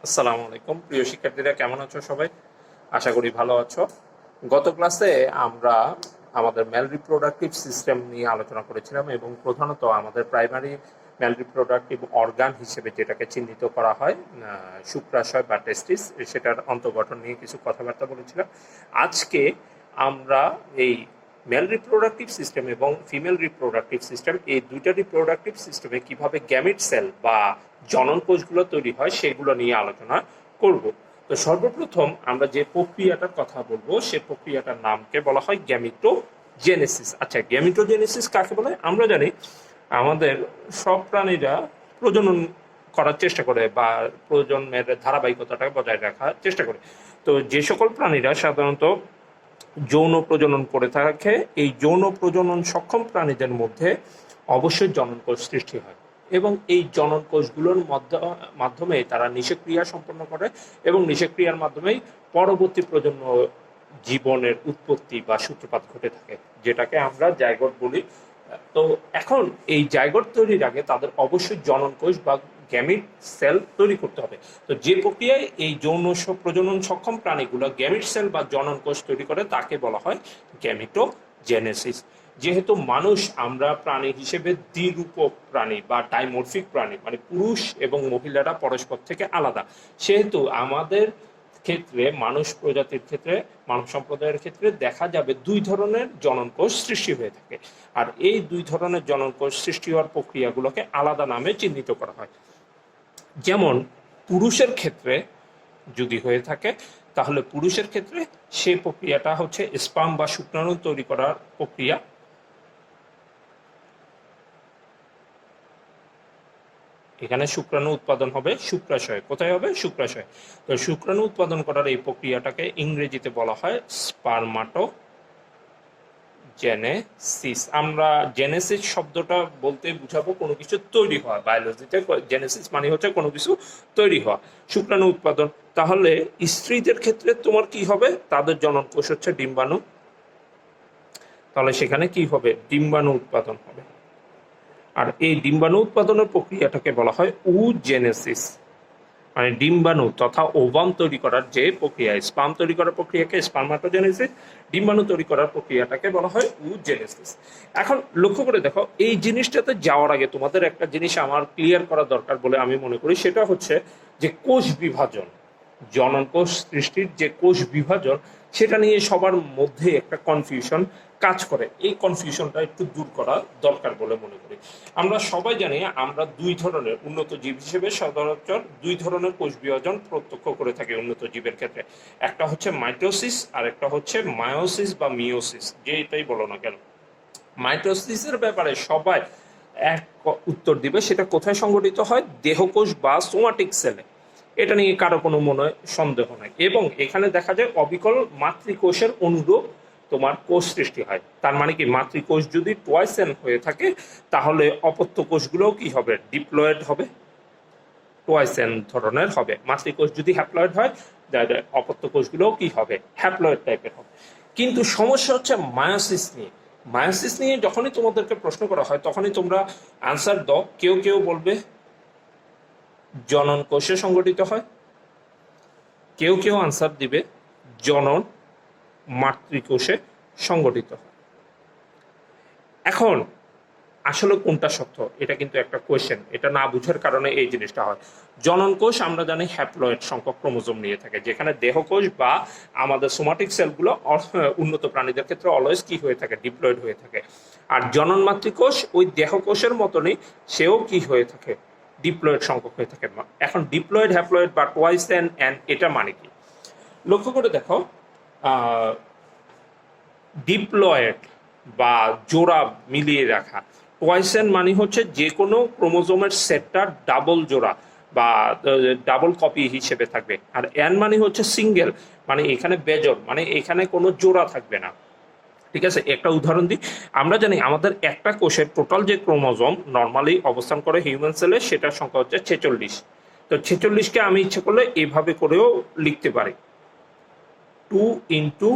আসসালামু আলাইকুম প্রিয় শিক্ষার্থীরা, কেমন আছো সবাই? আশা করি ভালো আছো। গত ক্লাসে আমরা আমাদের মেল রিপ্রোডাক্টিভ সিস্টেম নিয়ে আলোচনা করেছিলাম এবং প্রধানত আমাদের প্রাইমারি মেল রিপ্রোডাক্টিভ অর্গান হিসেবে যেটাকে চিহ্নিত করা হয় শুক্রাশয় বা টেস্টিস, সেটার অন্তর্গঠন নিয়ে কিছু কথাবার্তা বলেছিলাম। আজকে আমরা এই মেল রিপ্রোডাক্টিভ সিস্টেম এবং ফিমেল রিপ্রোডাক্টিভ সিস্টেম, এই দুইটা রিপ্রোডাক্টিভ সিস্টেমে কিভাবে গ্যামিট সেল বা জনন কোষগুলো তৈরি হয় সেগুলো নিয়ে আলোচনা করব। তো সর্বপ্রথম আমরা যে প্রক্রিয়াটার কথা বলবো সে প্রক্রিয়াটার নামকে বলা হয় গ্যামিটোজেনেসিস। আচ্ছা, গ্যামিটোজেনেসিস কাকে বলে? আমরা জানি আমাদের সব প্রাণীরা প্রজনন করার চেষ্টা করে বা প্রজন্মের ধারাবাহিকতাটা বজায় রাখার চেষ্টা করে। তো যে সকল প্রাণীরা সাধারণত যৌন প্রজনন করে থাকে, এই যৌন প্রজনন সক্ষম প্রাণীদের মধ্যে অবশ্যই জনন কোষ সৃষ্টি হয় এবং এই জনন কোষগুলোর মাধ্যমে তারা নিষেক্রিয়া সম্পন্ন করে এবং নিষেক্রিয়ার মাধ্যমেই পরবর্তী প্রজন্ম জীবনের উৎপত্তি বা সূত্রপাত ঘটে থাকে, যেটাকে আমরা জাইগোট বলি। তো এখন এই জাইগোট তৈরির আগে তাদের অবশ্যই জনন কোষ বা গ্যামিট সেল তৈরি করতে হবে। তো যে প্রক্রিয়ায় এই যৌন প্রজনন সক্ষম প্রাণীগুলো গ্যামিট সেল বা জনন কোষ তৈরি করে তাকে বলা হয় গ্যামিটোজেনেসিস। যেহেতু মানুষ, আমরা প্রাণী হিসেবে দ্বিরূপক প্রাণী বা ডাইমরফিক প্রাণী, মানে পুরুষ এবং মহিলারা পরস্পর থেকে আলাদা, সেহেতু আমাদের ক্ষেত্রে, মানুষ প্রজাতির ক্ষেত্রে, মানব সম্প্রদায়ের ক্ষেত্রে দেখা যাবে দুই ধরনের জনন কোষ সৃষ্টি হয়ে থাকে। আর এই দুই ধরনের জনন কোষ সৃষ্টি হওয়ার প্রক্রিয়াগুলোকে আলাদা নামে চিহ্নিত করা হয়। যেমন পুরুষের ক্ষেত্রে যদি হয়ে থাকে, তাহলে পুরুষের ক্ষেত্রে সেই প্রক্রিয়াটা হচ্ছে স্পার্ম বা শুক্রাণু তৈরি করার প্রক্রিয়া। এখানে শুক্রাণু উৎপাদন হবে শুক্রাশয়। কোথায় হবে? শুক্রাশয়। তো শুক্রাণু উৎপাদন করার এই প্রক্রিয়াটাকে ইংরেজিতে বলা হয় স্পারমাটোজেনেসিস। আমরা জেনেসিস শব্দটা বলতে বুঝাবো কোনো কিছু তৈরি হওয়া। বায়োলজিতে জেনেসিস মানে হচ্ছে কোনো কিছু তৈরি হওয়া, শুক্রাণু উৎপাদন। তাহলে স্ত্রীদের ক্ষেত্রে তোমার কি হবে? তাদের জনন কোষ হচ্ছে ডিম্বাণু। তাহলে সেখানে কি হবে? ডিম্বাণু উৎপাদন হবে। আর এই ডিম্বাণু উৎপাদনের প্রক্রিয়াটাকে বলা হয় উজেনেসিস, মানে ডিম্বাণু তথা ওভাম তৈরি করার যে প্রক্রিয়া, স্পার্ম তৈরি করার প্রক্রিয়াকে স্পার্মাটোজেনেসিস, ডিম্বাণু তৈরি করার প্রক্রিয়াটাকে বলা হয় উজেনেসিস। এখন লক্ষ্য করে দেখো, এই জিনিসটাতে যাওয়ার আগে তোমাদের একটা জিনিস আমার ক্লিয়ার করা দরকার বলে আমি মনে করি, সেটা হচ্ছে যে কোষ বিভাজন, জনন কোষ সৃষ্টির যে কোষ বিভাজন, সেটা নিয়ে সবার মধ্যে একটা কনফিউশন কাজ করে। এই কনফিউশনটা একটু দূর করা দরকার বলে মনে করি। আমরা সবাই জানি আমরা দুই ধরনের উন্নত জীব হিসেবে সাধারণত দুই ধরনের কোষ বিভাজন প্রত্যক্ষ করে থাকি উন্নত জীবের ক্ষেত্রে। একটা হচ্ছে মাইটোসিস আর একটা হচ্ছে মায়োসিস বা মিওসিস, যে এটাই বলো না কেন। মাইটোসিসের ব্যাপারে সবাই এক উত্তর দিবে। সেটা কোথায় সংঘটিত হয়? দেহকোষ বা সোমাটিক সেলে। এটা নিয়ে কারো কোনো মনে সন্দেহ নাই। এবং এখানে দেখা যায় অবিকল মাতৃকোষের অনুরূপ তোমার কোষ সৃষ্টি হয়। তার মানে কি, মাতৃকোষ যদি টোয়াইসেন হয়ে থাকে, তাহলে অপত্য কোষগুলোও কি হবে? ডিপ্লয়েড হবে, টোয়াইসেন ধরনের হবে। মাতৃকোষ যদি হ্যাপ্লয়েড হয়, অপত্য কোষগুলোও কি হবে? হ্যাপ্লয়েড টাইপের হবে। কিন্তু সমস্যা হচ্ছে মায়োসিস নিয়ে। মায়োসিস নিয়ে যখনই তোমাদেরকে প্রশ্ন করা হয়, তখনই তোমরা আনসার দাও। কেউ কেউ বলবে জনন কোষে সংগঠিত হয়, কেউ কেউ আনসার দিবে জনন মাতৃকোষে সংগঠিত হয়। এখন আসলে কোনটা সত্য, এটা কিন্তু একটা কোয়েশ্চেন। এটা না বুঝার কারণে এই জিনিসটা হয়। জনন কোষ আমরা জানি হ্যাপ্লয়েড সংখ্যক ক্রোমোজোম নিয়ে থাকে, যেখানে দেহকোষ বা আমাদের সোমাটিক সেলগুলো উন্নত প্রাণীদের ক্ষেত্রে অলওয়েজ কি হয়ে থাকে? ডিপ্লয়েড হয়ে থাকে। আর জনন মাতৃকোষ ওই দেহকোষের মতনই, সেও কি হয়ে থাকে? ডিপ্লয়েড সংখ্যক হয়ে থাকে। এখন ডিপ্লয়েড, হ্যাপ্লয়েড বা টোয়াইস অ্যান্ড এটা মানে কি? লক্ষ্য করে দেখো, ডিপ্লয়েড বা জোড়া মিলিয়ে রাখা, টোয়াইসেন মানে হচ্ছে যে কোনো ক্রোমোজোমের সেটটা ডাবল জোড়া বা ডাবল কপি হিসেবে থাকবে। আর এন মানে হচ্ছে সিঙ্গেল, মানে এখানে বেজোড়, মানে এখানে কোনো জোড়া থাকবে না। ঠিক আছে, একটা উদাহরণ দিই। আমরা জানি আমাদের একটা কোষের টোটাল যে ক্রোমোজোম নর্মালি অবস্থান করে হিউম্যান সেলে, সেটার সংখ্যা হচ্ছে 46। তো 46কে আমি ইচ্ছে করলে এভাবে করেও লিখতে পারি, 2 ×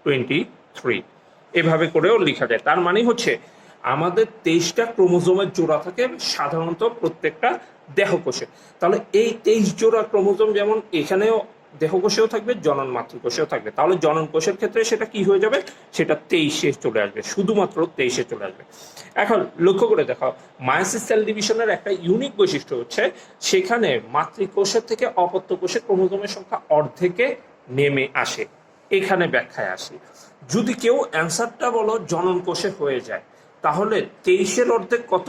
23, এভাবে করেও লেখা যায়। তার মানে হচ্ছে আমাদের 23টা ক্রোমোজোমের জোড়া থাকে সাধারণত প্রত্যেকটা দেহকোষে। তাহলে এই 23 জোড়া ক্রোমোজোম যেমন এখানেও দেহকোষেও থাকবে, জনন মাতৃকোষেও থাকবে। তাহলে জনন কোষের ক্ষেত্রে সেটা কি হয়ে যাবে, সেটা 23-এ চলে আসবে, শুধুমাত্র 23-এ চলে আসবে। এখন লক্ষ্য করে দেখো, মায়োসিস সেল ডিভিশনের একটা ইউনিক বৈশিষ্ট্য হচ্ছে সেখানে মাতৃকোষের থেকে অপত্য কোষে ক্রোমোজোমের সংখ্যা অর্ধেকে নেমে আসে। এখানে ব্যাখ্যায় আসি, যদি কেউ অ্যান্সারটা বলো জনন কোষে হয়ে যায়, তাহলে 23-এর অর্ধেক কত?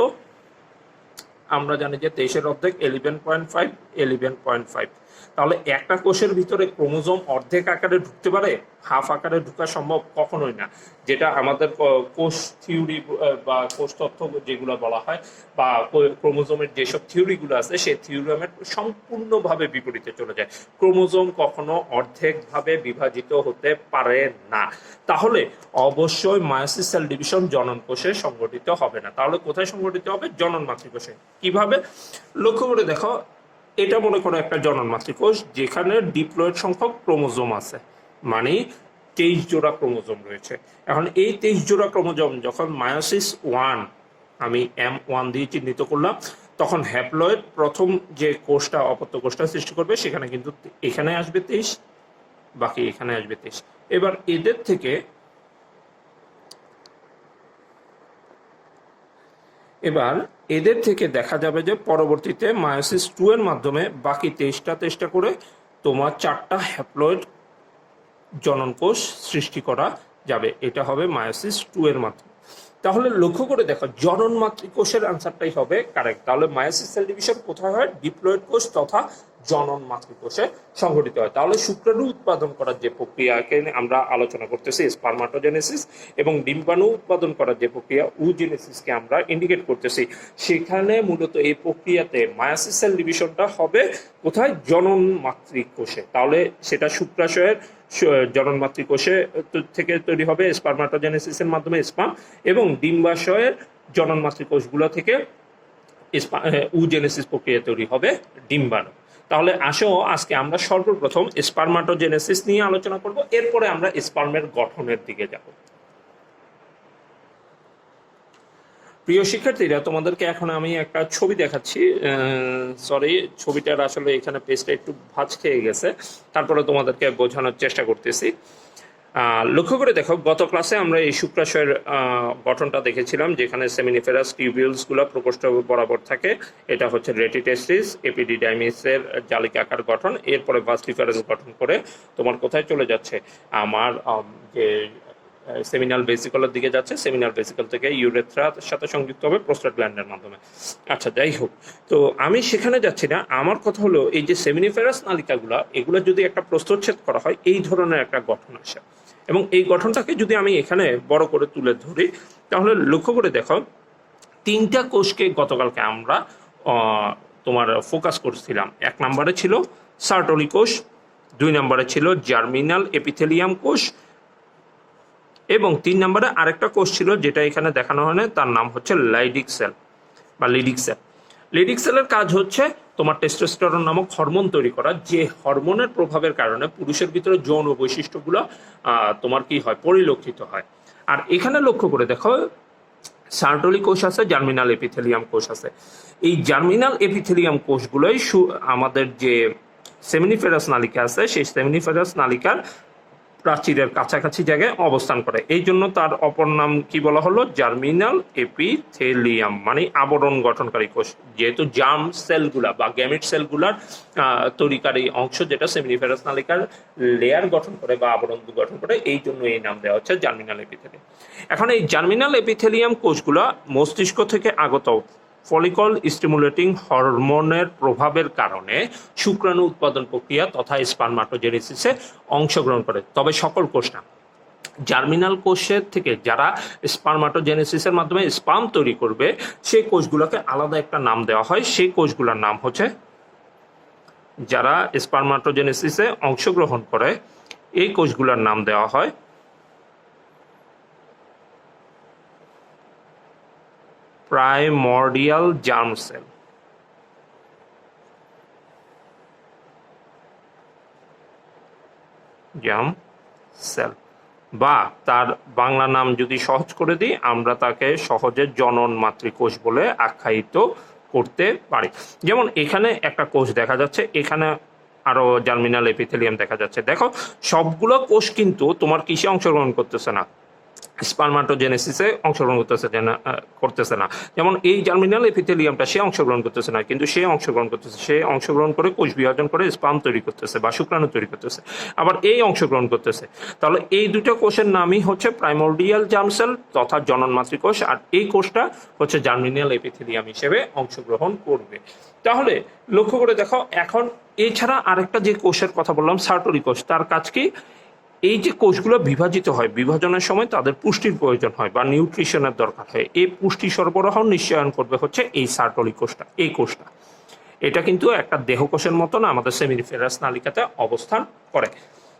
আমরা জানি যে 23-এর অর্ধেক 11.5, 11.5। তাহলে একটা কোষের ভিতরে ক্রোমোজোম অর্ধেক আকারে ঢুকতে পারে? হাফ আকারে ঢুকা সম্ভব কখনোই না। যেটা আমাদের কোষ থিওরি বা কোষ তত্ত্ব যেগুলো বলা হয় বা ক্রোমোজোমের যেসব থিওরিগুলো আছে সেই থিওরিমের সম্পূর্ণভাবে বিপরীতে চলে যায়। ক্রোমোজোম কখনো অর্ধেকভাবে বিভাজিত হতে পারে না। তাহলে অবশ্যই মায়োসিস সেল ডিভিশন জনন কোষে সংগঠিত হবে না। তাহলে কোথায় সংগঠিত হবে? জনন মাতৃকোষে। কিভাবে? লক্ষ্য করে দেখো, এটা মনে করো একটা জনন মাতৃকোষ যেখানে ডিপ্লয়েড সংখ্যক ক্রোমোজোম আছে, মানে 23 জোড়া ক্রোমোজোম রয়েছে। এখন এই 23 জোড়া ক্রোমোজোম যখন মায়োসিস 1, আমি M1 দিয়ে চিহ্নিত করলাম, তখন হ্যাপ্লয়েড প্রথম যে কোষটা অপত্য কোষটা সৃষ্টি করবে সেখানে কিন্তু এখানে আসবে 23, বাকি এখানে আসবে 23। এবার এদের থেকে দেখা যাবে যে পরবর্তীতে মায়োসিস 2 এর মাধ্যমে বাকি 23টা করে তোমার 4টা হ্যাপ্লয়েড জনন কোষ সৃষ্টি করা যাবে। এটা হবে মায়োসিস 2 এর মাধ্যমে। তাহলে লক্ষ্য করে দেখো, জনন মাতৃকোষের আনসারটাই হবে কারেক্ট। তাহলে মায়োসিস সেল ডিভিশন কোথায় হয়? ডিপ্লয়েড কোষ তথা জনন মাতৃকোষে সংঘটিত হয়। তাহলে শুক্রাণু উৎপাদন করার যে প্রক্রিয়াকে আমরা আলোচনা করতেছি স্পারমাটোজেনেসিস, এবং ডিম্বাণু উৎপাদন করার যে প্রক্রিয়া উজেনেসিসকে আমরা ইন্ডিকেট করতেছি, সেখানে মূলত এই প্রক্রিয়াতে মায়োসিস সেল ডিভিশনটা হবে কোথায়? জনন মাতৃকোষে। তাহলে সেটা শুক্রাশয়ের জনন মাতৃকোষে থেকে তৈরি হবে স্পারমাটোজেনেসিসের মাধ্যমে স্পার্ম, এবং ডিম্বাশয়ের জনন মাতৃকোষগুলো থেকে উজেনেসিস প্রক্রিয়া তৈরি হবে ডিম্বাণু। তাহলে আসো আজকে আমরা সর্বপ্রথম স্পারমাটোজেনেসিস নিয়ে আলোচনা করব, এরপরে আমরা স্পার্মের গঠনের দিকে যাব। প্রিয় শিক্ষার্থীরা, তোমাদেরকে এখন আমি একটা ছবি দেখাচ্ছি। সরি, ছবিটার আসলে এখানে পেজটা একটু ভাঁজ খেয়ে গেছে, তারপরে তোমাদেরকে বোঝানোর চেষ্টা করতেছি। লক্ষ্য করে দেখো, গত ক্লাসে আমরা এই শুক্রাশয়ের গঠনটা দেখেছিলাম, যেখানে সেমিনিফেরাস টিউবিউলসগুলো প্রকোষ্ঠ বরাবর থাকে। এটা হচ্ছে রেটিটেস্টিস, এপিডিডাইমিসের জালিকাকার গঠন। এরপরে ভাস্টিফারাস গঠন করে তোমার কোথায় চলে যাচ্ছে? আমার যে সেমিনাল ভেসিকলের দিকে যাচ্ছে, সেমিনাল ভেসিকল থেকে ইউরেথ্রার সাথে সংযুক্ত হবে প্রোস্টেট গ্ল্যান্ডের মাধ্যমে। আচ্ছা, যাই হোক, তো আমি সেখানে যাচ্ছি না। আমার কথা হলো, এই যে সেমিনিফেরাস নালিকাগুলো, এগুলো যদি একটা প্রস্থচ্ছেদ করা হয়, এই ধরনের একটা গঠন আসে। এবং এই গঠনটাকে যদি আমি এখানে বড় করে তুলে ধরি, তাহলে লক্ষ্য করে দেখো, 3টা কোষকে গতকালকে আমরা তোমার ফোকাস করছিলাম। 1 নম্বরে ছিল সার্টলি কোষ, 2 নম্বরে ছিল জার্মিনাল এপিথেলিয়াম কোষ, এবং 3 নম্বরে আরেকটা কোষ ছিল যেটা এখানে দেখানো হয় না, তার নাম হচ্ছে লাইডিক সেল বা লিডিক সেল। লিডিক সেলের কাজ হচ্ছে তোমার টেস্টোস্টেরন নামক হরমোন তৈরি করা, যে হরমোনের প্রভাবের কারণে পুরুষের ভিতরে যৌন বৈশিষ্ট্যগুলো তোমার কি হয়? পরিলক্ষিত হয়। আর এখানে লক্ষ্য করে দেখো, সার্টলি কোষ আছে, জার্মিনাল এপিথেলিয়াম কোষ আছে। এই জার্মিনাল এপিথেলিয়াম কোষগুলোই আমাদের যে সেমিনিফেরাস নালিকা আছে, সেই সেমিনিফেরাস নালিকার প্রাচীরের কাছাকাছি জায়গায় অবস্থান করে। এই জন্য তার অপর নাম কি বলা হলো? জার্মিনাল এপিথেলিয়াম, মানে আবরণ গঠনকারী কোষ। যেহেতু জার্ম সেলগুলা বা গ্যামেট সেলগুলার তৈরিকারী অংশ, যেটা সেমিনিফেরাস নালিকার লেয়ার গঠন করে বা আবরণ গঠন করে, এই জন্য এই নাম দেওয়া হচ্ছে জার্মিনাল এপিথেলিয়াম। এখন এই জার্মিনাল এপিথেলিয়াম কোষগুলা মস্তিষ্ক থেকে আগত ফলিকল স্টিমুলেটিং হরমোনের প্রভাবের কারণে শুক্রাণু উৎপাদন প্রক্রিয়া তথা স্পারমাটোজেনেসিসে অংশগ্রহণ করে, তবে সকল কোষ না। জার্মিনাল কোষের থেকে যারা স্পারমাটোজেনেসিসের মাধ্যমে স্পার্ম তৈরি করবে, সেই কোষগুলোকে আলাদা একটা নাম দেওয়া হয়। সেই কোষগুলোর নাম হচ্ছে, যারা স্পারমাটোজেনেসিসে অংশগ্রহণ করে, এই কোষগুলোর নাম দেওয়া হয় primordial germ sell. Germ sell বা তার বাংলা নাম যদি সহজ করে দিই, আমরা তাকে সহজে জনন মাতৃকোষ বলে আখ্যায়িত করতে পারি। যেমন এখানে একটা কোষ দেখা যাচ্ছে, এখানে আরো জার্মিনাল এপিথেলিয়াম দেখা যাচ্ছে। দেখো সবগুলো কোষ কিন্তু তোমার কিসে অংশগ্রহণ করতেছে না, স্পারমাটোজেনেসিসে অংশগ্রহণ করতেছে না। যেমন এই জার্মিনাল এপিথেলিয়ামটা সে অংশগ্রহণ করতেছে না, কিন্তু সে অংশগ্রহণ করে কোষ বিভাজন করে স্পাম তৈরি করতেছে বা শুক্রাণু তৈরি করতেছে। আবার এই অংশগ্রহণ করতেছে। তাহলে এই দুটো কোষের নামই হচ্ছে প্রাইমোর্ডিয়াল জার্ম সেল তথা জনন মাতৃকোষ, আর এই কোষটা হচ্ছে জার্মিনাল এপিথেলিয়াম হিসেবে অংশগ্রহণ করবে। তাহলে লক্ষ্য করে দেখো, এখন এছাড়া আরেকটা যে কোষের কথা বললাম সার্টরি কোষ, তার কাজ কি? এই যে কোষগুলো বিভাজিত হয়, বিভাজনের সময় তাদের পুষ্টির প্রয়োজন হয় বা নিউট্রিশনের দরকার হয়। এই পুষ্টি সরবরাহ নিশ্চয়ন করবে হচ্ছে এই সার্টরি কোষটা, এই কোষটা। এটা কিন্তু একটা দেহকোষের মতন আমাদের সেমিফেরাস নালিকাতে অবস্থান করে।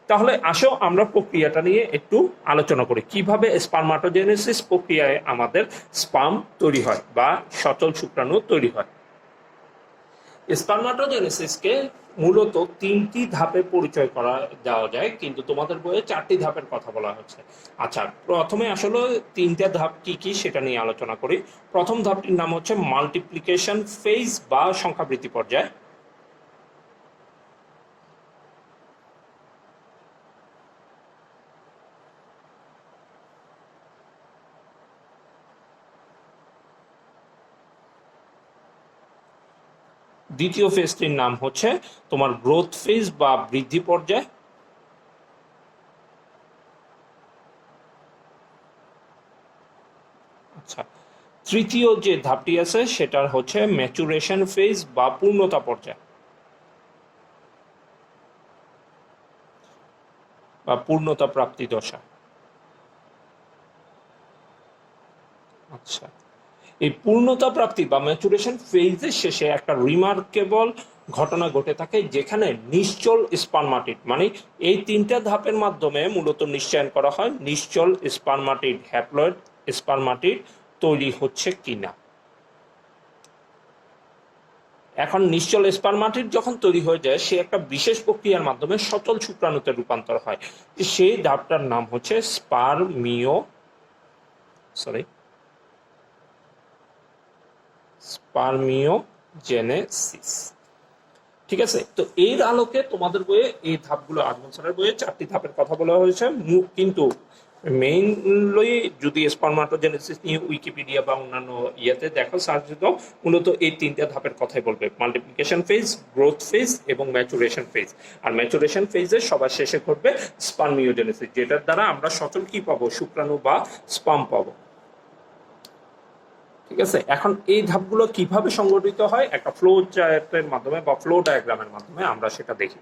তাহলে আসো আমরা প্রক্রিয়াটা নিয়ে একটু আলোচনা করি, কিভাবে স্পারমাটোজেনেসিস প্রক্রিয়ায় আমাদের স্পাম তৈরি হয় বা সচল শুক্রাণু তৈরি হয়। স্পারমাটোজেনেসিসকে মূলত 3টি ধাপে পরিচয় করা দেওয়া যায়, কিন্তু তোমাদের বইয়ে 4টি ধাপের কথা বলা হচ্ছে। আচ্ছা, প্রথমে আসলে 3টা ধাপ কি কি সেটা নিয়ে আলোচনা করি। প্রথম ধাপটির নাম হচ্ছে মাল্টিপ্লিকেশন ফেজ বা সংখ্যাবৃদ্ধি পর্যায়। দ্বিতীয় ফেজটির নাম হচ্ছে তোমার গ্রোথ ফেজ বা বৃদ্ধি পর্যায়। আচ্ছা, তৃতীয় যে ধাপটি আছে সেটা হচ্ছে ম্যাচুরেশন ফেজ বা পূর্ণতা পর্যায় বা পূর্ণতা প্রাপ্তি দশা। আচ্ছা, এই পূর্ণতা প্রাপ্তি বা ম্যাচুরেশন ফেজের শেষে একটা রিমার্কেবল ঘটনা ঘটে থাকে, যেখানে নিশ্চল স্পারমাটিড, মানে এই 3টা ধাপের মাধ্যমে মূলত নিশ্চয়ন করা হয় নিশ্চল স্পারমাটিড, হ্যাপ্লয়েড স্পারমাটিড তৈরি হচ্ছে কিনা। এখন নিশ্চল স্পারমাটিড যখন তৈরি হয়ে যায়, সে একটা বিশেষ প্রক্রিয়ার মাধ্যমে সচল শুক্রাণুতে রূপান্তর হয়। সেই ধাপটার নাম হচ্ছে স্পারমিওজেনেসিস। ঠিক আছে, তো এর আলোকে তোমাদের বইয়ে এই ধাপগুলো, আজমল স্যারের বইয়ে 4টি ধাপের কথা বলা হয়েছে, কিন্তু মেইনলি যদি স্পারমাটোজেনেসিস নিয়ে উইকিপিডিয়া বা অন্যান্য ইয়েতে দেখো সার্চ দাও, মূলত এই 3টা ধাপের কথাই বলবে, মাল্টিপ্লিকেশন ফেজ, গ্রোথ ফেজ এবং ম্যাচুরেশন ফেজ। আর ম্যাচুরেশন ফেজের সবার শেষে ঘটবে স্পারমিওজেনেসিস, যেটার দ্বারা আমরা সচল কি পাবো, শুক্রাণু বা স্পাম পাবো। ঠিক আছে, এখন এই ধাপগুলো কিভাবে সংগঠিত হয় একটা ফ্লো চার্টের মাধ্যমে বা ফ্লো ডায়াগ্রামের মাধ্যমে আমরা সেটা দেখি।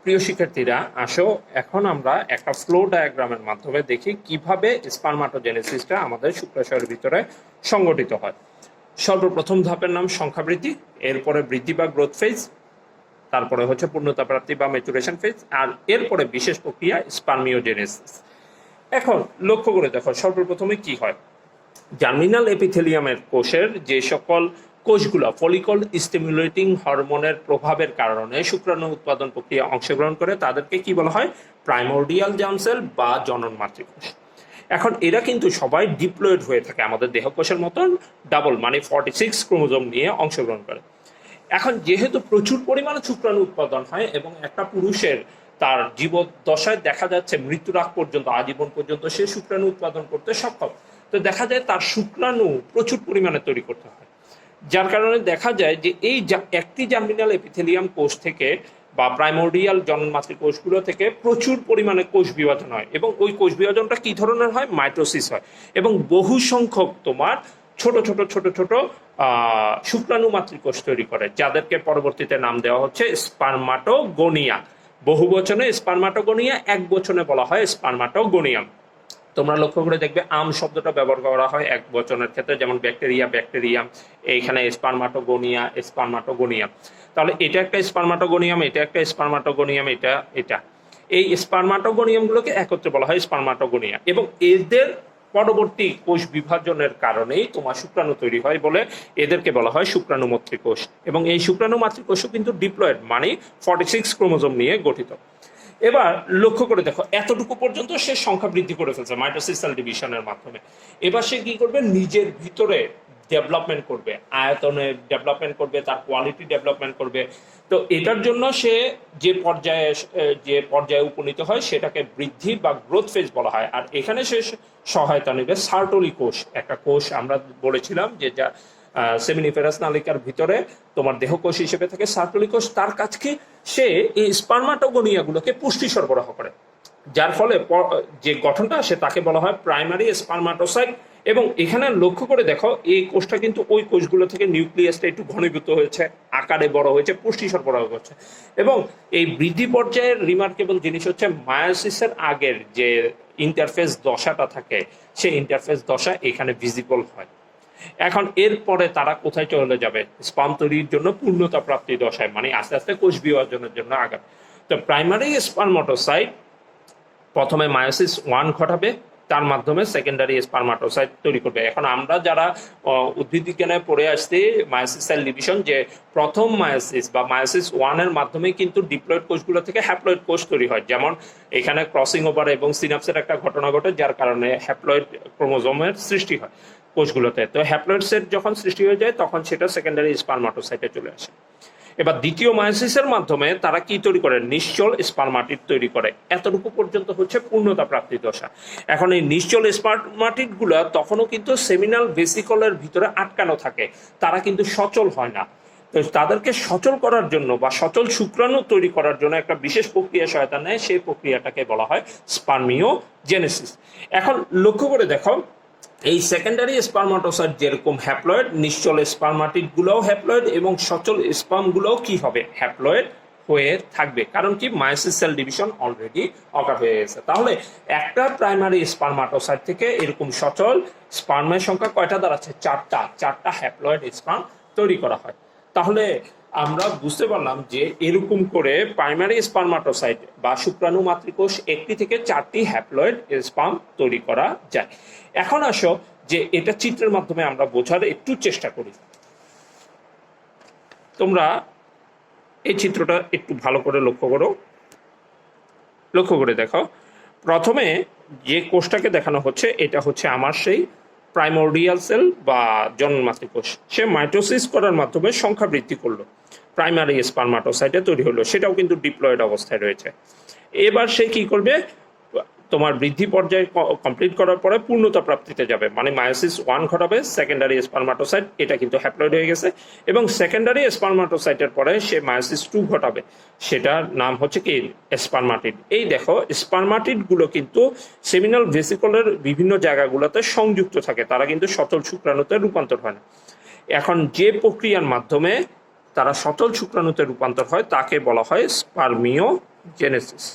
প্রিয় শিক্ষার্থীরা, আসো এখন আমরা একটা ফ্লো ডায়াগ্রামের মাধ্যমে দেখি কিভাবে স্পারমাটোজেনেসিসটা আমাদের শুক্রাশয়ের ভিতরে সংগঠিত হয়। সর্বপ্রথম ধাপের নাম সংখ্যাবৃদ্ধি, এরপরে বৃদ্ধি বা গ্রোথ ফেজ, তারপরে হচ্ছে পূর্ণতা প্রাপ্তি বা ম্যাচুরেশন ফেজ, আর এরপরে বিশেষ প্রক্রিয়া স্পারমিওজেনেসিস। এখন লক্ষ্য করে দেখো সর্বপ্রথমে কি হয়। জার্মিনাল এপিথেলিয়ামের কোষের যে সকল কোষগুলো ফলিকল স্টিমুলেটিং হরমোনের প্রভাবের কারণে শুক্রাণু উৎপাদন প্রক্রিয়া অংশগ্রহণ করে, তাদেরকে কি বলা হয়, প্রাইমোর্ডিয়াল জার্ম সেল বা জনন মাতৃকোষ। এখন এরা কিন্তু সবাই ডিপ্লয়েড হয়ে থাকে, আমাদের দেহকোষের মতন ডাবল, মানে 46 ক্রোমোজোম নিয়ে অংশগ্রহণ করে। এখন যেহেতু প্রচুর পরিমাণে শুক্রাণু উৎপাদন হয় এবং একটা পুরুষের তার জীবদ্দশায় দেখা যাচ্ছে মৃত্যুর আগ পর্যন্ত, আজীবন পর্যন্ত সে শুক্রাণু উৎপাদন করতে সক্ষম, তো দেখা যায় তার শুক্রাণু প্রচুর পরিমাণে তৈরি করতে হয়। যার কারণে দেখা যায় যে এই একটি জার্মিনাল এপিথেলিয়াম কোষ থেকে বা প্রাইমোর্ডিয়াল জন্মাত্রিক কোষগুলো থেকে প্রচুর পরিমাণে কোষ বিভাজন হয়, এবং ওই কোষ বিভাজনটা কি ধরনের হয়, মাইটোসিস হয়, এবং বহু সংখ্যক তোমার ছোট ছোট ছোট ছোট শুক্রাণু মাতৃকোষ তৈরি করে, যাদেরকে পরবর্তীতে নাম দেওয়া হচ্ছে স্পারমাটোগোনিয়া। বহু বচনে স্পারমাটোগোনিয়া, এক বচনে বলা হয় স্পারমাটোগোনিয়াম। তোমরা লক্ষ্য করে দেখবে আম শব্দটা ব্যবহার করা হয় এক বচনের ক্ষেত্রে, যেমন ব্যাকটেরিয়া, ব্যাকটেরিয়াম, এইখানে স্পারমাটোগোনিয়া, স্পারমাটোগোনিয়াম। তাহলে এটা একটা স্পারমাটোগোনিয়াম, এটা একটা স্পারমাটোগোনিয়াম, এটা এটা এই স্পারমাটোগোনিয়ামগুলোকে একত্রে বলা হয় স্পারমাটোগোনিয়া, এবং এদের পরবর্তী কোষ বিভাজনের কারণেই তোমার শুক্রাণু তৈরি হয় বলে এদেরকে বলা হয় শুক্রাণু মাতৃকোষ। এবং এই শুক্রাণু মাতৃকোষও কিন্তু ডিপ্লয়েড, মানে 46 ক্রোমোজোম নিয়ে গঠিত। এবার লক্ষ্য করে দেখো এতটুকু পর্যন্ত সে সংখ্যা বৃদ্ধি করে ফেলছে মাইটোসিস সেল ডিভিশনের মাধ্যমে। এবার সে কি করবে, নিজের ভিতরে ডেভেলপমেন্ট করবে, আয়তনে ডেভেলপমেন্ট করবে, তার কোয়ালিটি ডেভেলপমেন্ট করবে। তো এটার জন্য সে যে পর্যায়ে উপনীত হয় সেটাকে বৃদ্ধি বা গ্রোথ ফেজ বলা হয়। আর এখানে সে সহায়তা নেবে সার্টলি কোষ, একটা কোষ আমরা বলেছিলাম যে যা সেমিনিফেরাস নালিকার ভিতরে তোমার দেহকোষ হিসেবে থাকে সার্টলি কোষ। তার কাজ কি, সে এই স্পার্মাটোগোনিয়াগুলোকে পুষ্টি সরবরাহ করে, যার ফলে যে গঠনটা আসে তাকে বলা হয় প্রাইমারি স্পার্মাটোসাইট। এবং এখানে লক্ষ্য করে দেখো এই কোষটা কিন্তু ওই কোষগুলো থেকে নিউক্লিয়াসটা একটু ঘনীভূত হয়েছে, আকারে বড় হয়েছে, পুষ্টি সরবরাহ করছে। এবং এই বৃদ্ধি পর্যায়ের রিমার্কেবল জিনিস হচ্ছে মায়োসিসের আগের যে ইন্টারফেস দশাটা থাকে সেই ইন্টারফেস দশা এখানে ভিজিবল হয়। এখন এরপরে তারা কোথায় চলে যাবে, স্পাম তৈরির জন্য পূর্ণতা প্রাপ্তি দশায়, মানে আস্তে আস্তে কোষ বিভাজনের জন্য আগাবে। তো প্রাইমারি স্পার্মাটোসাইট প্রথমে মায়োসিস 1 ঘটাবে, তার মাধ্যমে সেকেন্ডারি স্পার্মাটোসাইট তৈরি করবে। এখন আমরা যারা উদ্ভিদ বিজ্ঞানে পড়ে আসছি মায়োসিস সেল ডিভিশন, যে প্রথম মায়োসিস বা মায়োসিস 1 এর মাধ্যমে কিন্তু ডিপ্লয়েড কোষগুলো থেকে হ্যাপ্লয়েড কোষ তৈরি হয়। যেমন এখানে ক্রসিং ওভার এবং সিনাপসের একটা ঘটনা ঘটে, যার কারণে হ্যাপ্লয়েড ক্রোমোজোমের সৃষ্টি হয় কোষগুলোতে। তো হ্যাপ্লয়েড সেট যখন সৃষ্টি হয়ে যায় তখন সেটা সেকেন্ডারি স্পার্মাটোসাইটে চলে আসে। এবার দ্বিতীয় মায়োসিসের মাধ্যমে তারা কি তৈরি করে, নিশ্চল স্পার্মাটিড তৈরি করে। এতটুকু পর্যন্ত হচ্ছে পূর্ণতা প্রাপ্তি দশা। এখন এই নিশ্চল স্পার্মাটিড গুলা তখনও কিন্তু সেমিনাল ভেসিকলের ভিতরে আটকানো থাকে, তারা কিন্তু সচল হয় না। তো তাদেরকে সচল করার জন্য বা সচল শুক্রাণু তৈরি করার জন্য একটা বিশেষ প্রক্রিয়া সহায়তা নেয়, সেই প্রক্রিয়াটাকে বলা হয় স্পার্মিওজেনেসিস। এখন লক্ষ্য করে দেখো এই সেকেন্ডারি স্পার্মাটোসাইট যেরকম হ্যাপ্লয়েড, নিশ্চল স্পার্মাটিড গুলোও হ্যাপ্লয়েড এবং সচল স্পার্ম গুলোও কি হবে, হ্যাপ্লয়েড হয়ে থাকবে। কারণ কি, মায়োসিস সেল ডিভিশন অলরেডি অকার হয়ে গেছে। তাহলে একটা প্রাইমারি স্পার্মাটোসাইট থেকে এরকম সচল স্পার্মের সংখ্যা কয়টা দাঁড়াচ্ছে, চারটা হ্যাপ্লয়েড স্পার্ম তৈরি করা হয়। তাহলে আমরা বুঝতে পারলাম যে এরকম করে প্রাইমারি স্পার্মাটোসাইট বা শুক্রাণু মাতৃকোষ একটি থেকে 4টি হ্যাপ্লয়েড স্পার্ম তৈরি করা যায়। এখন আসো যে এটা চিত্রের মাধ্যমে আমরা বোঝার একটু চেষ্টা করি। তোমরা এই চিত্রটা একটু ভালো করে লক্ষ্য করে দেখো। প্রথমে যে কোষটাকে দেখানো হচ্ছে এটা হচ্ছে আমার সেই প্রাইমোর্ডিয়াল সেল বা জন্মমাতৃ কোষ। সে মাইটোসিস করার মাধ্যমে সংখ্যা বৃদ্ধি করলো, প্রাইমারি স্পার্মাটোসাইটে তৈরি হলো, সেটাও কিন্তু ডিপ্লয়েড অবস্থায় রয়েছে। এবার সে কি করবে, তোমার বৃদ্ধি পর্যায়ে কমপ্লিট করার পরে পূর্ণতা প্রাপ্তিতে যাবে, মানে মায়োসিস 1 ঘটাবে, সেকেন্ডারি স্পার্মাটোসাইট এটা কিন্তু হ্যাপ্লয়েড হয়ে গেছে, এবং সেকেন্ডারি স্পার্মাটোসাইটের পরে সে মায়োসিস 2 ঘটাবে, সেটার নাম হচ্ছে কি স্পার্মাটিড। এই দেখো স্পার্মাটিড গুলো কিন্তু সেমিনাল ভেসিকলের বিভিন্ন জায়গাগুলোতে সংযুক্ত থাকে, তারা কিন্তু সচল শুক্রাণুতে রূপান্তর হয় না। এখন যে প্রক্রিয়ার মাধ্যমে তারা সচল শুক্রাণুতে রূপান্তর হয় তাকে বলা হয় স্পার্মিওজেনেসিস।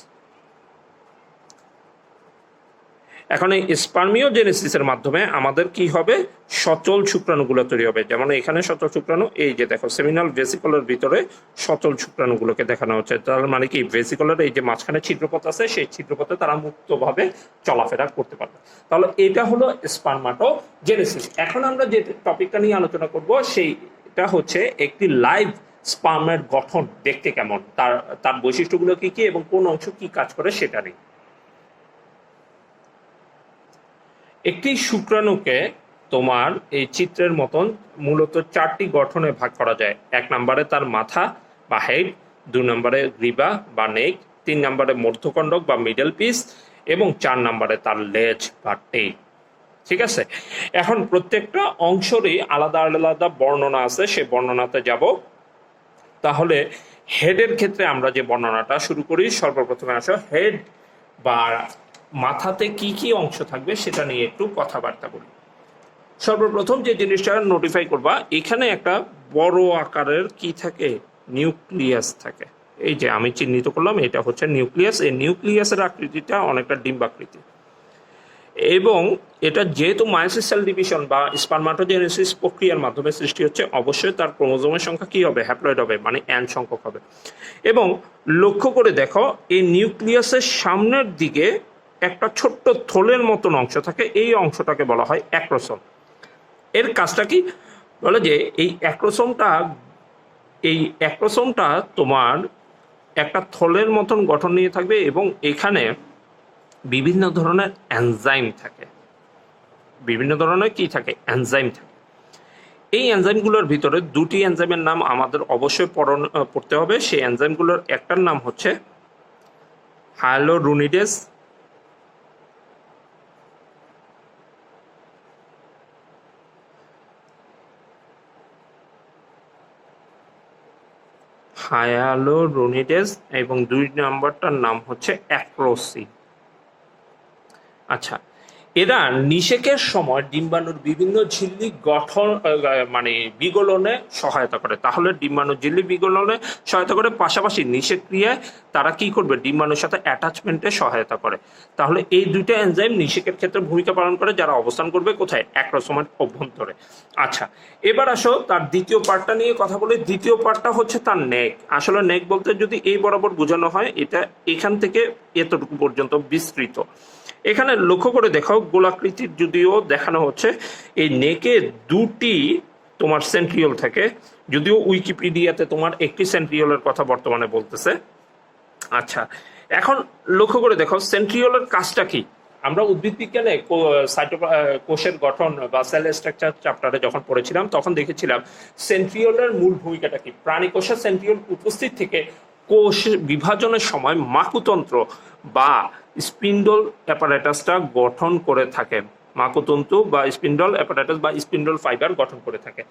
এখন এই স্পার্মিওজেনেসিসের মাধ্যমে আমাদের কি হবে, সচল শুক্রাণুগুলো তৈরি হবে। যেমন এখানে সচল শুক্রাণু, এই যে দেখো সেমিনাল ভেসিকলের ভিতরে সচল শুক্রাণুগুলোকে দেখানো হচ্ছে। তার মানে কি, ভেসিকলের এই যে মাঝখানে ছিদ্রপথ আছে সেই ছিদ্রপথে তারা মুক্তভাবে চলাফেরা করতে পারবে। তাহলে এটা হলো স্পার্মাটোজেনেসিস। এখন আমরা যে টপিকটা নিয়ে আলোচনা করব সেইটা হচ্ছে একটি লাইভ স্পার্মের গঠন দেখতে কেমন, তার বৈশিষ্ট্যগুলো কি কি এবং কোন অংশ কি কাজ করে সেটা নিয়ে। একটি শুক্রাণুকে তোমার এই চিত্রের মতন মূলত 4টি গঠনে ভাগ করা যায়। 1 নম্বরে তার মাথা বা হেড, 2 নম্বরে গ্রীবা বা নেক, 3 নম্বরে মধ্যকণ্ডক বা মিডল পিস এবং 4 নম্বরে তার লেজ বা টেইল। ঠিক আছে, এখন প্রত্যেকটা অংশেরই আলাদা আলাদা বর্ণনা আছে, সে বর্ণনাতে যাব। তাহলে হেডের ক্ষেত্রে আমরা যে বর্ণনাটা শুরু করি, সর্বপ্রথমে আসো হেড বা মাথাতে কি কি অংশ থাকবে সেটা নিয়ে একটু কথাবার্তা বলি। সর্বপ্রথম যে জিনিসটা নোটিফাই করবা, এখানে একটা বড় আকারের কি থাকে, নিউক্লিয়াস থাকে। এই যে আমি চিহ্নিত করলাম, এটা হচ্ছে নিউক্লিয়াস। এই নিউক্লিয়াসের আকৃতিটা অনেকটা ডিম্বাকৃতি, এবং এটা যেহেতু মায়োসিস সেল ডিভিশন বা স্পার্মাটোজেনেসিস প্রক্রিয়ার মাধ্যমে সৃষ্টি হচ্ছে, অবশ্যই তার ক্রোমোজোমের সংখ্যা কি হবে, হ্যাপ্লয়েড হবে, মানে n সংখ্যক হবে। এবং লক্ষ্য করে দেখো এই নিউক্লিয়াসের সামনের দিকে একটা ছোট্ট থলের মতন অংশ থাকে, এই অংশটাকে বলা হয় অ্যাক্রোসোম। এর কাজটা কি, বলে যে এই অ্যাক্রোসোমটা তোমার একটা থলের মতন গঠন নিয়ে থাকবে এবং এখানে বিভিন্ন ধরনের এনজাইম থাকে, বিভিন্ন ধরনের কি থাকে, এনজাইম থাকে। এই এনজাইমগুলোর ভিতরে দুটি এনজাইমের নাম আমাদের অবশ্যই পড়তে হবে। সেই এনজাইমগুলোর একটার নাম হচ্ছে হায়ালুরোনিডেজ, এবং 2 নম্বরটার নাম হচ্ছে অ্যাক্রোসিন। আচ্ছা, এরা নিষেকের সময় ডিম্বাণুর বিভিন্ন ঝিল্লি গঠন মানে বিগলনে সহায়তা করে। তাহলে ডিম্বাণুর ঝিল্লি বিগলনে সহায়তা করে, পাশাপাশি নিষেক ক্রিয়ায় তারা কি করবে, ডিম্বাণুর সাথে অ্যাটাচমেন্টে সহায়তা করে। তাহলে এই দুইটা এনজাইম নিষেকের ক্ষেত্রে ভূমিকা পালন করে, যারা অবস্থান করবে কোথায়, অ্যাক্রোসোমের অভ্যন্তরে। আচ্ছা, এবার আসো তার দ্বিতীয় পার্টটা নিয়ে কথা বলি। দ্বিতীয় পার্টটা হচ্ছে তার নেক। আসলে নেক বলতে যদি এই বরাবর বোঝানো হয়, এটা এখান থেকে এতটুকু পর্যন্ত বিস্তৃত। এখানে লক্ষ্য করে দেখো, গোলাকৃতির যদিও দেখানো হচ্ছে, এই নেকে দুটি তোমার সেন্ট্রিওল থাকে, যদিও উইকিপিডিয়াতে তোমার একটি সেন্ট্রিওলের কথা বর্তমানে বলতেছে। আচ্ছা, এখন লক্ষ্য করে দেখো সেন্ট্রিওলের কাজটা কি। আমরা উদ্ভিদ বিজ্ঞানে কোষের গঠন বা সেল স্ট্রাকচার চ্যাপ্টারে যখন পড়েছিলাম তখন দেখেছিলাম সেন্ট্রিওলের মূল ভূমিকাটা কি। প্রাণী কোষে সেন্ট্রিওল উপস্থিত থেকে কোষ বিভাজনের সময় মাকুতন্ত্র বা স্পিন্ডল অ্যাপারেটাসটা গঠন করে থাকে। মাকুতন্তু বা স্পিন্ডল অ্যাপারেটাস বা স্পিন্ডল ফাইবার গঠন করে থাকে।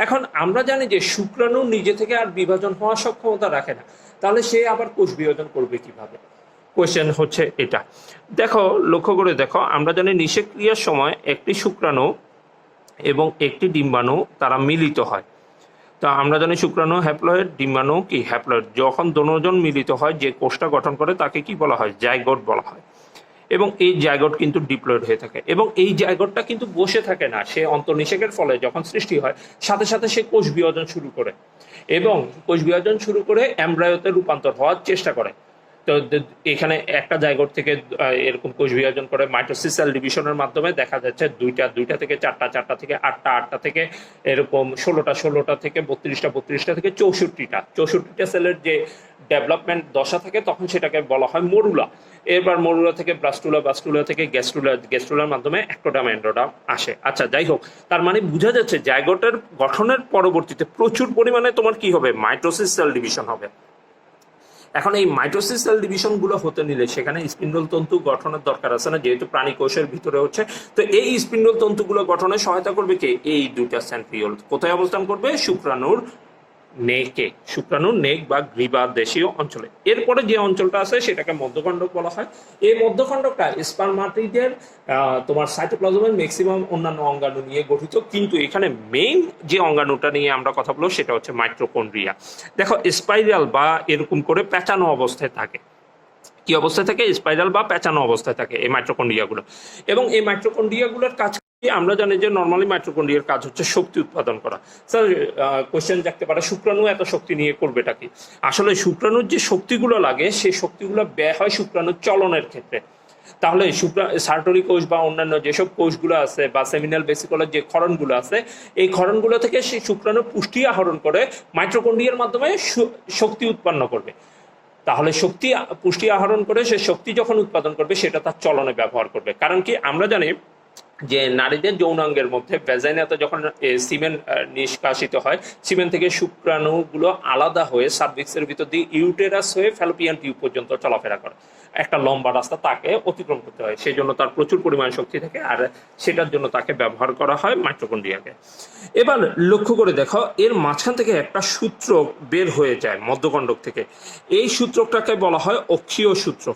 এখন আমরা জানি যে শুক্রাণু নিজে থেকে আর বিভাজন হওয়ার সক্ষমতা রাখে না, তাহলে সে আবার কোষ বিভাজন করবে কিভাবে? কোয়েশ্চেন হচ্ছে এটা। দেখো, লক্ষ্য করে দেখো, আমরা জানি নিষেক ক্রিয়ার সময় একটি শুক্রাণু এবং একটি ডিম্বাণু তারা মিলিত হয়। তা আমরা জানি শুক্রাণু হ্যাপ্লয়েড, ডিম্বাণু কি হ্যাপ্লয়েড। যখন দুজন মিলিত হয় যে কোষটা গঠন করে তাকে কি বলা হয়, জাইগোট বলা হয়। এবং এই জাইগোট কিন্তু ডিপ্লয়েড হয়ে থাকে, এবং এই জাইগোটটা কিন্তু বসে থাকে না, সে অন্তর্নিষেকের ফলে যখন সৃষ্টি হয় সাথে সাথে সে কোষ বিভাজন শুরু করে, এবং কোষ বিভাজন শুরু করে এমব্রায়োতে রূপান্তর হওয়ার চেষ্টা করে। তো এখানে একটা জাইগোট থেকে এরকম কোষ বিভাজন করে মাইটোসিস সেল ডিভিশনের মাধ্যমে দেখা যাচ্ছে দুইটা থেকে চারটা থেকে আটটা থেকে এরকম 16টা থেকে 32টা থেকে 64টা সেলের যে ডেভেলপমেন্ট দশা থাকে তখন সেটাকে বলা হয় মরুলা। এবার মরুলা থেকে ব্লাস্টুলা থেকে গ্যাস্ট্রুলার মাধ্যমে অ্যাক্টোডার্ম এন্ডোডার্ম আসে। আচ্ছা, যাই হোক, তার মানে বোঝা যাচ্ছে জাইগোটের গঠনের পরবর্তীতে প্রচুর পরিমাণে তোমার কি হবে, মাইটোসিস সেল ডিভিশন হবে। এখন এই মাইটোসিস সেল ডিভিশনগুলো হতে নিলে সেখানে স্পিন্ডল তন্তু গঠনের দরকার আছে না, যেহেতু প্রাণী কোষের ভিতরে হচ্ছে। তো এই স্পিন্ডল তন্তুগুলো গঠনে সহায়তা করবে কে, এই দুইটা সেন্ট্রিওল। কোথায় অবস্থান করবে, শুক্রাণুর নেকে, শুক্রাণুর নেক বা গ্রীবাদেশীয় অঞ্চলে। এরপরে যে অঞ্চলটা আছে সেটাকে মধ্যখণ্ডক বলা হয়। এই মধ্যখণ্ডকটা স্পারমাটিডের তোমার সাইটোপ্লাজমের ম্যাক্সিমাম অন্যান্য অঙ্গাণু নিয়ে গঠিত, কিন্তু এখানে মেইন যে অঙ্গাণুটা নিয়ে আমরা কথা বলবো সেটা হচ্ছে মাইটোকন্ড্রিয়া। দেখো, স্পাইরাল বা এরকম করে পেঁচানো অবস্থায় থাকে। কি অবস্থায় থাকে, স্পাইরাল বা পেঁচানো অবস্থায় থাকে এই মাইটোকন্ড্রিয়াগুলো। এবং এই মাইটোকন্ড্রিয়াগুলোর কাজ আমরা জানি যে নর্মালি মাইটোকন্ড্রিয়ার কাজ হচ্ছে শক্তি উৎপাদন করা। স্যার, কোয়েশ্চেন থাকতে পারে শুক্রাণু এত শক্তি নিয়ে করবেটা কি? আসলে শুক্রাণুর যে শক্তিগুলো লাগে সেই শক্তিগুলো ব্যয় হয় শুক্রাণুর চলনের ক্ষেত্রে। তাহলে সার্টরি কোষ বা অন্যান্য যেসব কোষগুলো আছে বা সেমিনাল বেসিকলের যে ক্ষরণগুলো আছে, এই ক্ষরণগুলো থেকে সেই শুক্রাণু পুষ্টি আহরণ করে মাইটোকন্ড্রিয়ার মাধ্যমে শক্তি উৎপন্ন করবে। তাহলে পুষ্টি আহরণ করে সে শক্তি যখন উৎপাদন করবে সেটা তার চলনে ব্যবহার করবে। কারণ কি, আমরা জানি যে নারীদের যৌনাঙ্গের মধ্যে ভ্যাজাইনাতে যখন সিমেন নিষ্কাশিত হয়, সিমেন থেকে শুক্রাণুগুলো আলাদা হয়ে সার্ভিক্সের ভিতর দিয়ে ইউটেরাস হয়ে ফ্যালোপিয়ান টিউব পর্যন্ত চলাফেরা করে। একটা লম্বা রাস্তা তাকে অতিক্রম করতে হয়, সেই জন্য তার প্রচুর পরিমাণ শক্তি থাকে, আর সেটার জন্য তাকে ব্যবহার করা হয় মাইটোকন্ড্রিয়াকে। এবার লক্ষ্য করে দেখো, এর মাঝখান থেকে একটা সূত্র বের হয়ে যায় মধ্যকণ্ডক থেকে। এই সূত্রটাকে বলা হয় অক্ষীয় সূত্র।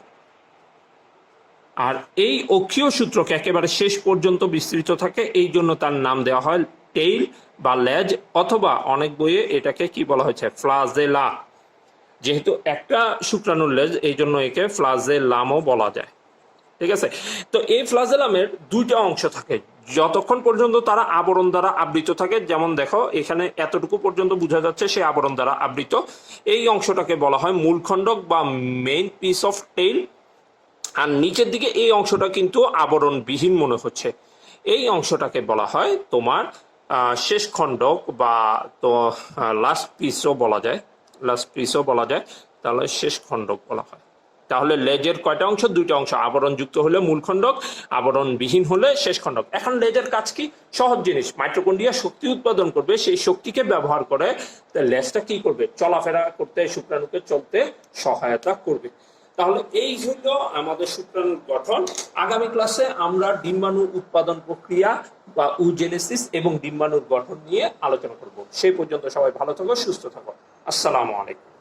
আর এই অক্ষীয় সূত্রকে একেবারে শেষ পর্যন্ত বিস্তৃত থাকে, এই জন্য তার নাম দেওয়া হয় টেইল বা লেজ, অথবা অনেক বইয়ে এটাকে কি বলা হয়েছে, ফ্লাজেলা। যেহেতু একটা শুক্রাণুর লেজ, এই জন্য একে ফ্লাজেলামও বলা যায়। ঠিক আছে, তো এই ফ্লাজেলামের দুইটা অংশ থাকে যতক্ষণ পর্যন্ত তারা আবরণ দ্বারা আবৃত থাকে। যেমন দেখো, এখানে এতটুকু পর্যন্ত বোঝা যাচ্ছে সে আবরণ দ্বারা আবৃত। এই অংশটাকে বলা হয় মূলখণ্ডক বা মেইন পিস অফ টেইল। আর নিচের দিকে এই অংশটা কিন্তু আবরণবিহীন মনে হচ্ছে, এই অংশটাকে বলা হয় তোমার শেষ খণ্ডক বা তো লাস্ট পিসও বলা যায়। লাস্ট পিসও বলা যায়, তাহলে শেষ খণ্ডক বলা হয়। তাহলে লেজের কয়টা অংশ? দুইটা অংশ, আবরণ যুক্ত হলে মূল খণ্ডক, আবরণবিহীন হলে শেষ খণ্ডক। এখন লেজের কাজ কি? সহজ জিনিস, মাইটোকন্ড্রিয়া শক্তি উৎপাদন করবে, সেই শক্তিকে ব্যবহার করে লেজটা কি করবে? চলাফেরা করতে, শুক্রাণুকে চলতে সহায়তা করবে। তাহলে এই হলো আমাদের শুক্রাণুর গঠন। আগামী ক্লাসে আমরা ডিম্বাণু উৎপাদন প্রক্রিয়া বা উজেনেসিস এবং ডিম্বাণুর গঠন নিয়ে আলোচনা করব। সেই পর্যন্ত সবাই ভালো থাকো, সুস্থ থাকো। আসসালামু আলাইকুম।